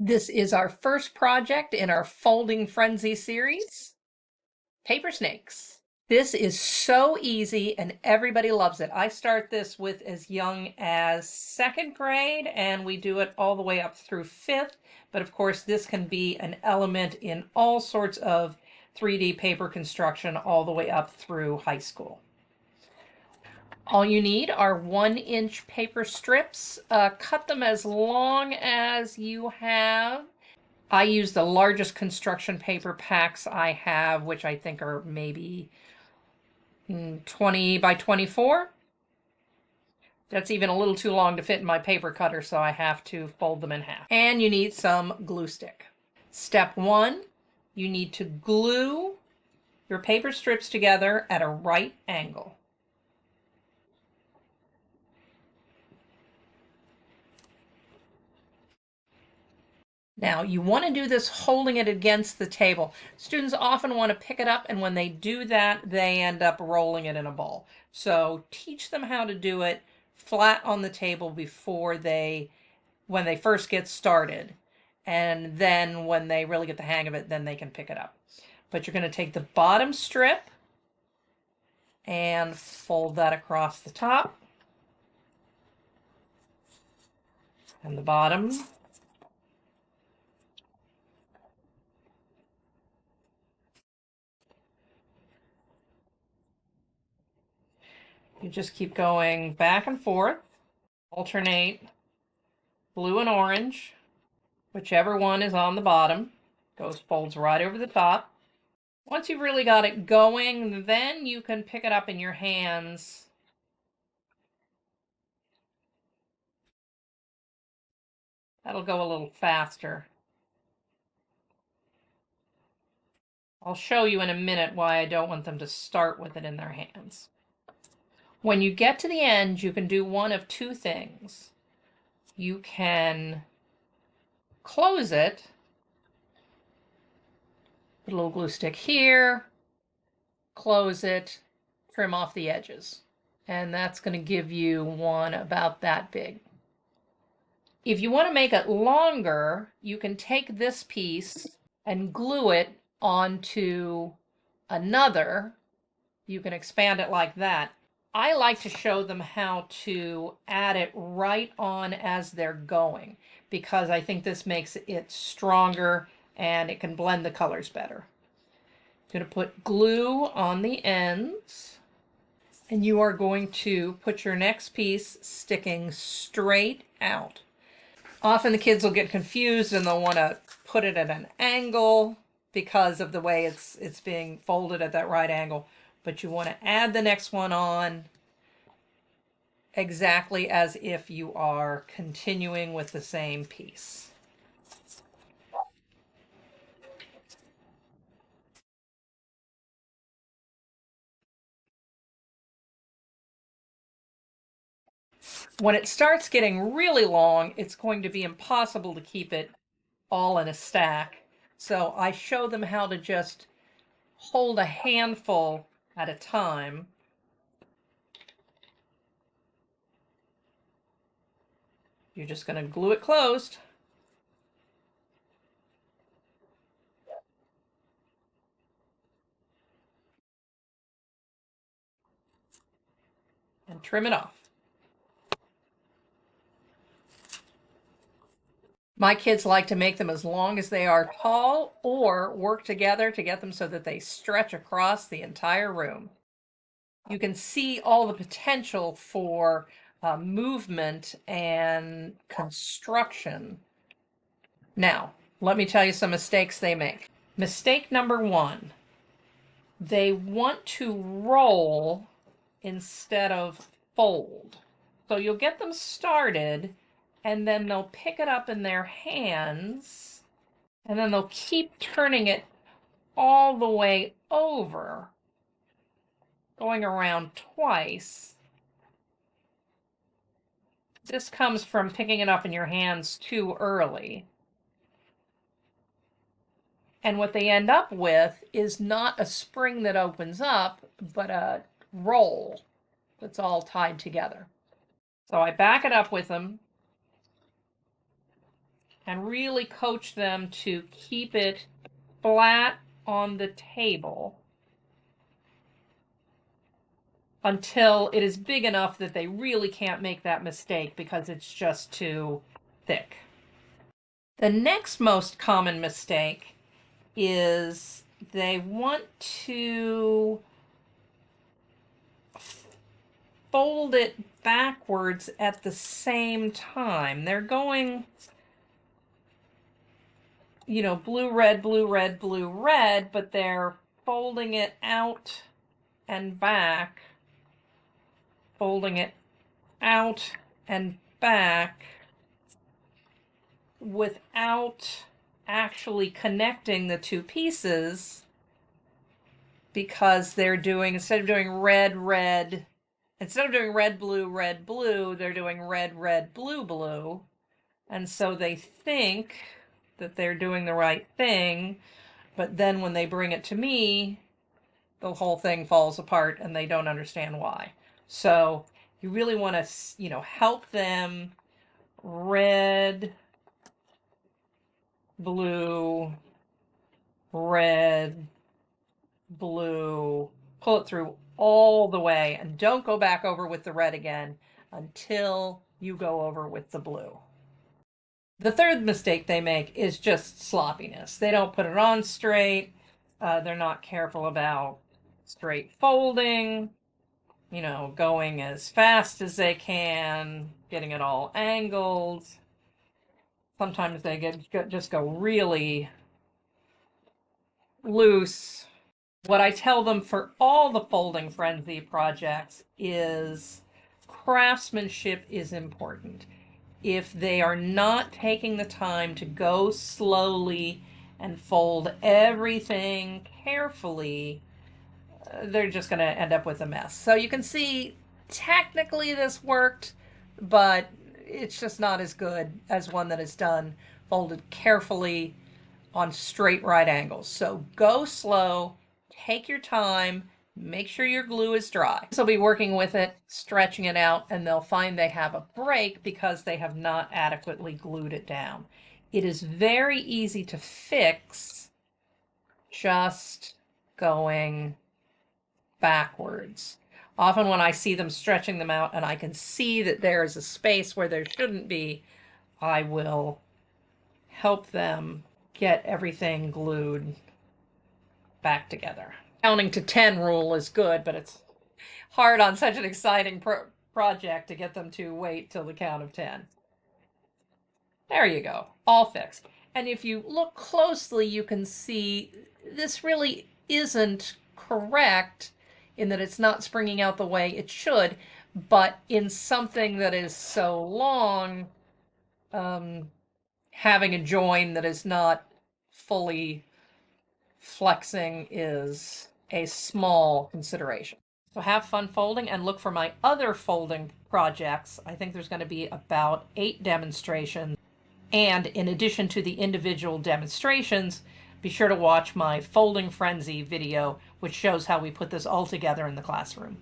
This is our first project in our Folding Frenzy series, paper snakes. This is so easy and everybody loves it. I start this with as young as second grade and we do it all the way up through fifth. But of course, this can be an element in all sorts of 3D paper construction all the way up through high school. All you need are 1-inch paper strips. Cut them as long as you have. I use the largest construction paper packs I have, which I think are maybe 20 by 24. That's even a little too long to fit in my paper cutter, so I have to fold them in half. And you need some glue stick. Step 1, you need to glue your paper strips together at a right angle. Now, you want to do this holding it against the table. Students often want to pick it up, and when they do that, they end up rolling it in a ball. So teach them how to do it flat on the table when they first get started. And then when they really get the hang of it, then they can pick it up. But you're going to take the bottom strip and fold that across the top. And the bottom. You just keep going back and forth, alternate blue and orange, whichever one is on the bottom, folds right over the top. Once you've really got it going, then you can pick it up in your hands. That'll go a little faster. I'll show you in a minute why I don't want them to start with it in their hands. When you get to the end, you can do one of two things. You can close it, put a little glue stick here, close it, trim off the edges. And that's going to give you one about that big. If you want to make it longer, you can take this piece and glue it onto another. You can expand it like that. I like to show them how to add it right on as they're going, because I think this makes it stronger and it can blend the colors better. I'm going to put glue on the ends, and you are going to put your next piece sticking straight out. Often the kids will get confused and they'll want to put it at an angle because of the way it's being folded at that right angle. But you want to add the next one on exactly as if you are continuing with the same piece. When it starts getting really long, it's going to be impossible to keep it all in a stack. So I show them how to just hold a handful at a time. You're just going to glue it closed. And trim it off. My kids like to make them as long as they are tall or work together to get them so that they stretch across the entire room. You can see all the potential for movement and construction. Now, let me tell you some mistakes they make. Mistake number 1, they want to roll instead of fold. So you'll get them started, and then they'll pick it up in their hands, and then they'll keep turning it all the way over, going around twice. This comes from picking it up in your hands too early. And what they end up with is not a spring that opens up, but a roll that's all tied together. So I back it up with them. and really coach them to keep it flat on the table until it is big enough that they really can't make that mistake because it's just too thick. The next most common mistake is they want to fold it backwards at the same time. They're going, you know, blue, red, blue, red, blue, red, but they're folding it out and back, folding it out and back without actually connecting the two pieces, because they're doing, instead of doing red, red, instead of doing red, blue, they're doing red, red, blue, blue. And so they think that they're doing the right thing, but then when they bring it to me, the whole thing falls apart and they don't understand why. So you really want to, you know, help them red, blue, red, blue, pull it through all the way, and don't go back over with the red again until you go over with the blue. The third mistake they make is just sloppiness. They don't put it on straight. They're not careful about straight folding, you know, going as fast as they can, getting it all angled. Sometimes they just go really loose. What I tell them for all the Folding Frenzy projects is craftsmanship is important. If they are not taking the time to go slowly and fold everything carefully, they're just going to end up with a mess. So you can see technically this worked, but it's just not as good as one that is done folded carefully on straight right angles. So go slow, take your time, make sure your glue is dry. So they'll be working with it, stretching it out, and they'll find they have a break because they have not adequately glued it down. It is very easy to fix just going backwards. Often when I see them stretching them out and I can see that there is a space where there shouldn't be, I will help them get everything glued back together. Counting to 10 rule is good, but it's hard on such an exciting project to get them to wait till the count of 10. There you go, all fixed. And if you look closely, you can see this really isn't correct in that it's not springing out the way it should, but in something that is so long, having a join that is not fully flexing is a small consideration. So have fun folding and look for my other folding projects. I think there's going to be about 8 demonstrations. And in addition to the individual demonstrations, be sure to watch my Folding Frenzy video, which shows how we put this all together in the classroom.